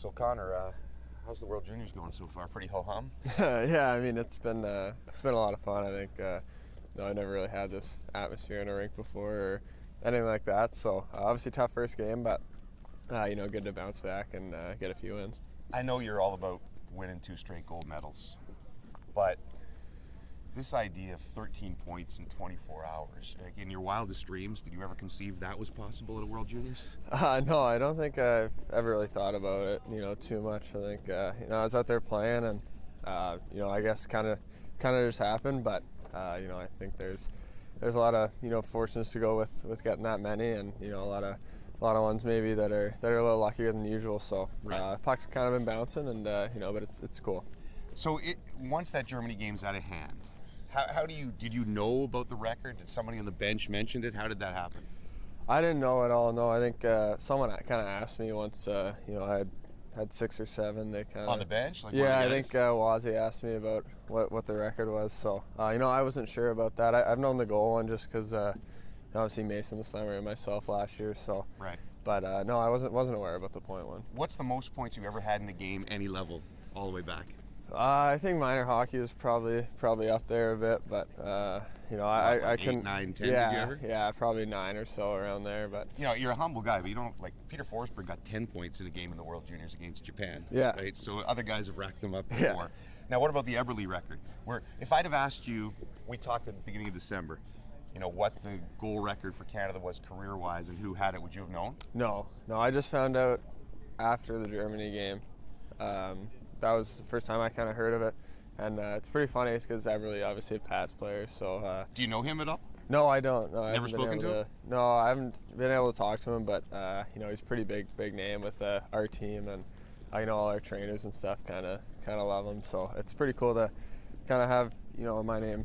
So Connor, how's the World Juniors going so far? Pretty ho-hum? Yeah, I mean it's been a lot of fun. I think I never really had this atmosphere in a rink before or anything like that. So obviously tough first game, but good to bounce back and get a few wins. I know you're all about winning 2 straight gold medals, but this idea of 13 points in 24 hours, like in your wildest dreams, did you ever conceive that was possible at a World Juniors? No, I don't think I've ever really thought about it, too much. I think, I was out there playing and, I guess kind of just happened, but, I think there's a lot of, fortunes to go with getting that many and, a lot of ones maybe that are a little luckier than usual. So puck's kind of been bouncing and, but it's cool. So once that Germany game's out of hand, did you know about the record? Did somebody on the bench mention it? How did that happen? I didn't know at all. No, I think someone kind of asked me once. I had 6 or 7. They kind of on the bench. Like I think Wazzy asked me about what the record was. So I wasn't sure about that. I've known the goal one just because obviously Mason the Slammer and myself last year. So right. But no, I wasn't aware about the point one. What's the most points you ever had in a game, any level, all the way back? I think minor hockey is probably up there a bit, but I couldn't. 8, 9, 10. Yeah, did you ever? Yeah, probably 9 or so around there. But you're a humble guy, but you don't like Peter Forsberg got 10 points in a game in the World Juniors against Japan. Yeah. Right. So other guys have racked them up before. Yeah. Now, what about the Eberly record? Where if I'd have asked you, we talked at the beginning of December, what the goal record for Canada was career-wise and who had it, would you have known? No, I just found out after the Germany game. That was the first time I kind of heard of it, and it's pretty funny because Eberly obviously a Pats player. So do you know him at all? No, I don't. No, never spoken to him. No, I haven't been able to talk to him, but he's a pretty big name with our team, and all our trainers and stuff kind of love him. So it's pretty cool to kind of have my name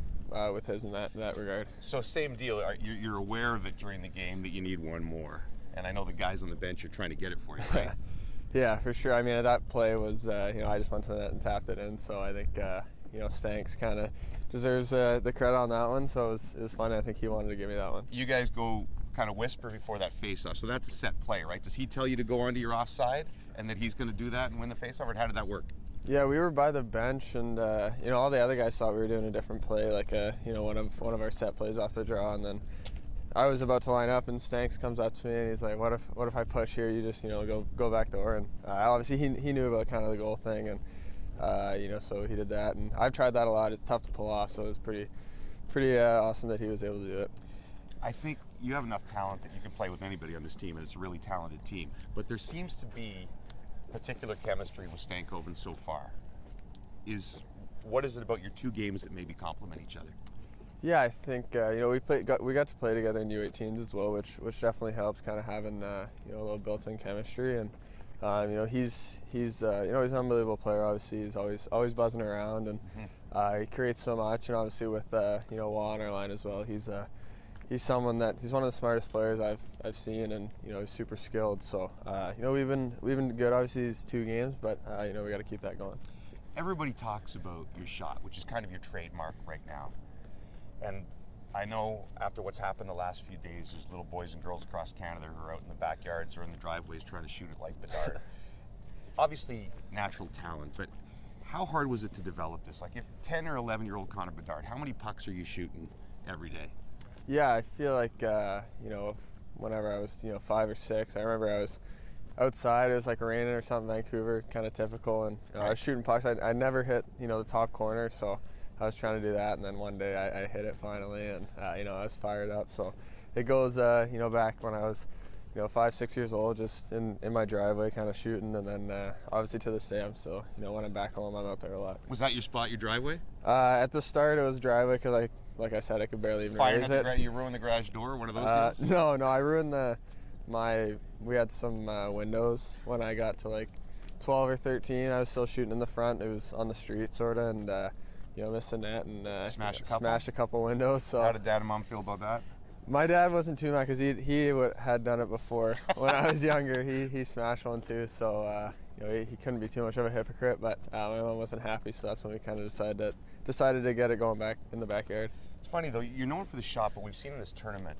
with his in that regard. So same deal. You're aware of it during the game that you need one more, and I know the guys on the bench are trying to get it for you, right? Yeah, for sure. I mean, that play was, I just went to the net and tapped it in. So I think, Stanks kind of deserves the credit on that one. So it was funny. I think he wanted to give me that one. You guys go kind of whisper before that face-off. So that's a set play, right? Does he tell you to go onto your offside and that he's going to do that and win the face-off, or how did that work? Yeah, we were by the bench, and all the other guys thought we were doing a different play, like one of our set plays off the draw, and then I was about to line up, and Stanks comes up to me, and he's like, "What if I push here? You just go back door." And obviously he knew about kind of the goal thing, and so he did that. And I've tried that a lot. It's tough to pull off, so it was pretty awesome that he was able to do it. I think you have enough talent that you can play with anybody on this team, and it's a really talented team. But there seems to be particular chemistry with Stankoven so far. What is it about your 2 games that maybe complement each other? Yeah, I think we got to play together in U18s as well, which definitely helps, kind of having a little built-in chemistry. And he's an unbelievable player. Obviously, he's always buzzing around, and he creates so much. And obviously with Wah on our line as well, he's someone he's one of the smartest players I've seen, and he's super skilled. So we've been good obviously these 2 games, but we got to keep that going. Everybody talks about your shot, which is kind of your trademark right now. And I know after what's happened the last few days, there's little boys and girls across Canada who are out in the backyards or in the driveways trying to shoot it like Bedard. Obviously, natural talent, but how hard was it to develop this? Like, if 10 or 11-year-old Connor Bedard, how many pucks are you shooting every day? Yeah, I feel like, whenever I was, 5 or 6, I remember I was outside, it was like raining or something, Vancouver, kind of typical, and I was shooting pucks. I never hit, the top corner, so I was trying to do that, and then one day I hit it finally, and I was fired up. So it goes, back when I was, 5, 6 years old, just in my driveway, kind of shooting, and then obviously to this day, I'm still, when I'm back home, I'm out there a lot. Was that your spot, your driveway? At the start, it was driveway because, like I said, I could barely even raise it. You ruined the garage door, one of those deals? No, I ruined we had some windows when I got to 12 or 13. I was still shooting in the front. It was on the street, sort of, and missed the net and smashed a couple windows. So how did Dad and Mom feel about that? My dad wasn't too mad because he had done it before when I was younger. He smashed one too, so he couldn't be too much of a hypocrite. But my mom wasn't happy, so that's when we kind of decided to get it going back in the backyard. It's funny though. You're known for the shot, but we've seen in this tournament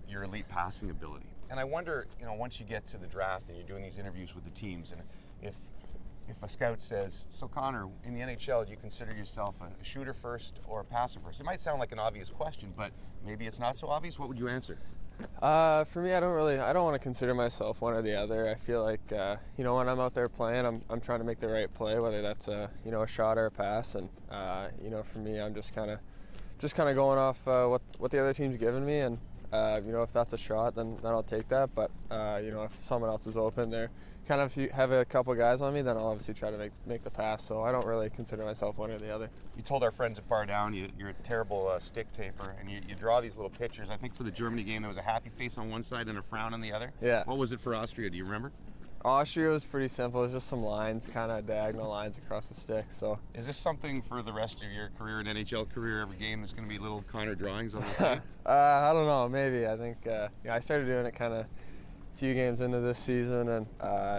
your elite passing ability. And I wonder, once you get to the draft and you're doing these interviews with the teams, and if a scout says, so Connor, in the NHL, do you consider yourself a shooter first or a passer first? It might sound like an obvious question, but maybe it's not so obvious. What would you answer? For me, I don't want to consider myself one or the other. I feel like, when I'm out there playing, I'm trying to make the right play, whether that's a shot or a pass. And, for me, I'm just kind of going off what the other team's giving me. And, if that's a shot, then I'll take that. But, if someone else is open there, kind of if you have a couple guys on me, then I'll obviously try to make the pass. So I don't really consider myself one or the other. You told our friends at Bar Down you're a terrible stick taper, and you draw these little pictures. I think for the Germany game, there was a happy face on one side and a frown on the other. Yeah. What was it for Austria? Do you remember? Austria was pretty simple. It was just some lines, kind of diagonal lines across the stick. So, is this something for the rest of your career, an NHL career? Every game there's going to be little Connor drawings on the tape? I don't know. Maybe. I think I started doing it kind of a few games into this season, and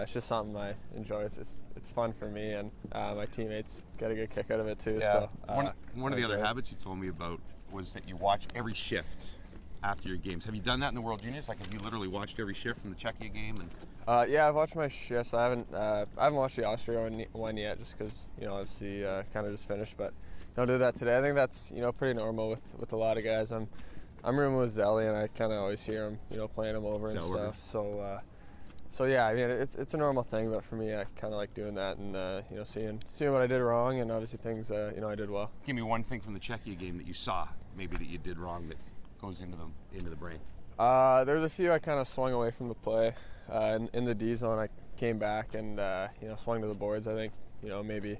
it's just something I enjoy. It's fun for me, and my teammates get a good kick out of it too. Yeah. So, one of the other habits you told me about was that you watch every shift after your games. Have you done that in the World Juniors? Like, have you literally watched every shift from the Czechia game? And yeah, I've watched my shifts. I haven't watched the Austria one yet, just because obviously kind of just finished. But I'll do that today. I think that's pretty normal with a lot of guys. I'm rooming with Zelly, and I kind of always hear him playing him over and stuff. So yeah, I mean it's a normal thing. But for me, I kind of like doing that and seeing what I did wrong, and obviously things I did well. Give me one thing from the Czechia game that you saw, maybe that you did wrong that goes into the brain. There's a few I kind of swung away from the play. In the D zone, I came back and swung to the boards. I think maybe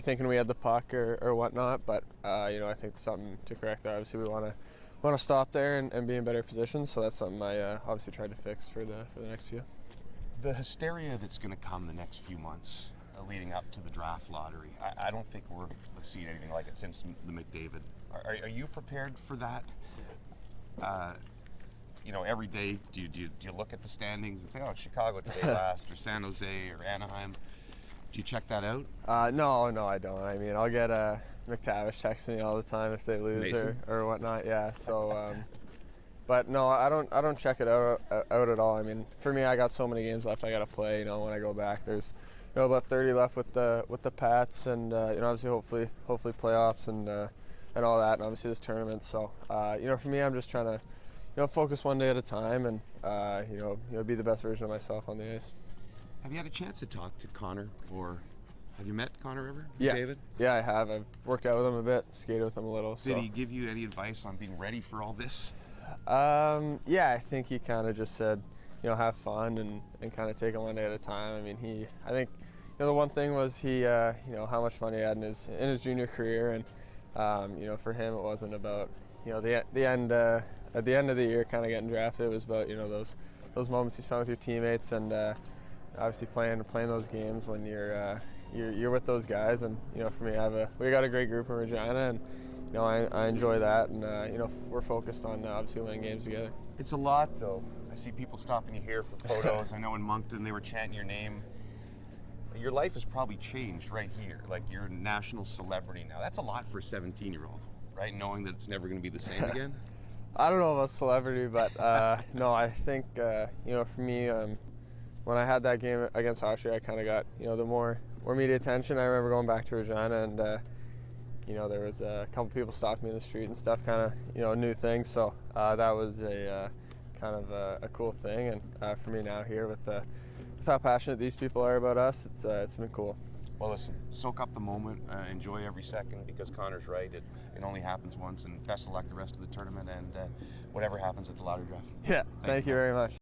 thinking we had the puck or whatnot, but I think it's something to correct there. Obviously, we want to stop there and be in better positions. So that's something I obviously tried to fix for the next few. The hysteria that's going to come the next few months leading up to the draft lottery, I don't think we've seen anything like it since the McDavid. Are you prepared for that? Every day, do you look at the standings and say, oh, Chicago today last, or San Jose, or Anaheim? Do you check that out? No, I don't. I mean, I'll get McTavish texting me all the time if they lose or whatnot. Yeah. So, but no, I don't check it out at all. I mean, for me, I got so many games left I got to play. When I go back, there's about 30 left with the Pats, and obviously hopefully playoffs and all that, and obviously this tournament. So, for me, I'm just trying to focus one day at a time, and be the best version of myself on the ice. Have you had a chance to talk to Connor, or have you met Connor ever? Yeah, David? Yeah, I have. I've worked out with him a bit, skated with him a little. Did he give you any advice on being ready for all this? Yeah, I think he kind of just said, have fun and kind of take it one day at a time. I mean, I think the one thing was he, how much fun he had in his junior career, and for him it wasn't about the end. At the end of the year, kind of getting drafted, it was about those moments you spent with your teammates, and obviously playing those games when you're with those guys. And for me, we got a great group in Regina, and I enjoy that, and we're focused on obviously winning games together. It's a lot, though. I see people stopping you here for photos. I know in Moncton they were chanting your name. Your life has probably changed right here. Like, you're a national celebrity now. That's a lot for a 17-year-old, right? Knowing that it's never going to be the same again. I don't know about celebrity, but no, I think for me, when I had that game against Austria, I kind of got the more media attention. I remember going back to Regina, and there was a couple people stopping me in the street and stuff, kind of new things. So that was a kind of a cool thing, and for me now here with how passionate these people are about us, it's been cool. Well, listen, soak up the moment, enjoy every second, because Connor's right. It only happens once, and best of luck the rest of the tournament and whatever happens at the lottery draft. Yeah, thank you very much.